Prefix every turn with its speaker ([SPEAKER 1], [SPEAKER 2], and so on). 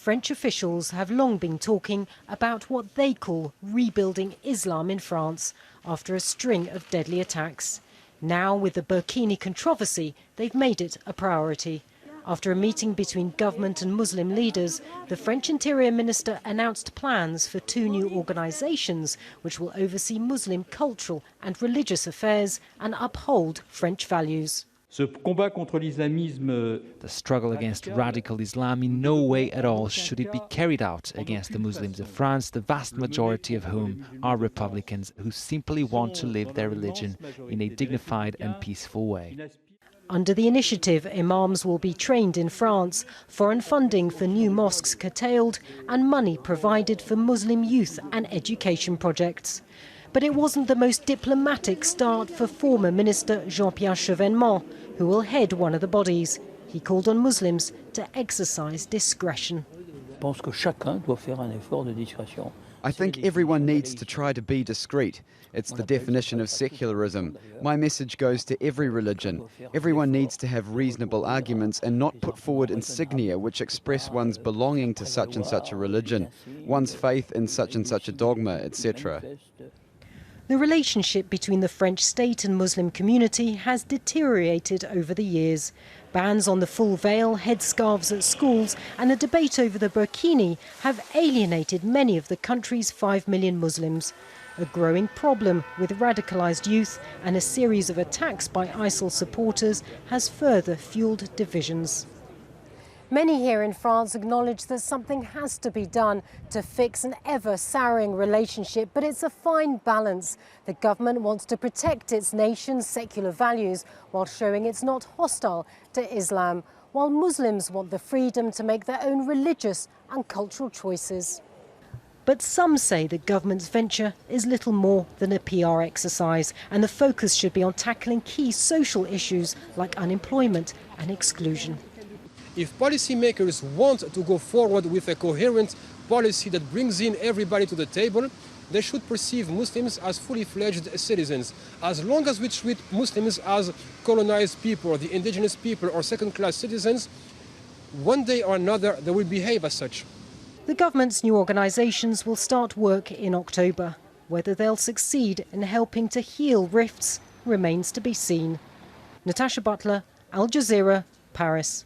[SPEAKER 1] French officials have long been talking about what they call rebuilding Islam in France after a string of deadly attacks. Now, with the burkini controversy, they've made it a priority. After a meeting between government and Muslim leaders, the French Interior Minister announced plans for 2 new organisations which will oversee Muslim cultural and religious affairs and uphold French values.
[SPEAKER 2] The struggle against radical Islam in no way at all should it be carried out against the Muslims of France, the vast majority of whom are Republicans who simply want to live their religion in a dignified and peaceful way.
[SPEAKER 1] Under the initiative, imams will be trained in France, foreign funding for new mosques curtailed, and money provided for Muslim youth and education projects. But it wasn't the most diplomatic start for former Minister Jean-Pierre Chevènement, who will head one of the bodies. He called on Muslims to exercise discretion.
[SPEAKER 3] I think everyone needs to try to be discreet. It's the definition of secularism. My message goes to every religion. Everyone needs to have reasonable arguments and not put forward insignia which express one's belonging to such and such a religion, one's faith in such and such a dogma, etc.
[SPEAKER 1] The relationship between the French state and Muslim community has deteriorated over the years. Bans on the full veil, headscarves at schools and a debate over the burkini have alienated many of the country's 5 million Muslims. A growing problem with radicalised youth and a series of attacks by ISIL supporters has further fuelled divisions. Many here in France acknowledge that something has to be done to fix an ever-souring relationship, but it's a fine balance. The government wants to protect its nation's secular values while showing it's not hostile to Islam, while Muslims want the freedom to make their own religious and cultural choices. But some say the government's venture is little more than a PR exercise, and the focus should be on tackling key social issues like unemployment and exclusion.
[SPEAKER 4] If policymakers want to go forward with a coherent policy that brings in everybody to the table, they should perceive Muslims as fully fledged citizens. As long as we treat Muslims as colonized people, or the indigenous people, or second-class citizens, one day or another they will behave as such.
[SPEAKER 1] The government's new organisations will start work in October. Whether they'll succeed in helping to heal rifts remains to be seen. Natacha, Butler, Al Jazeera, Paris.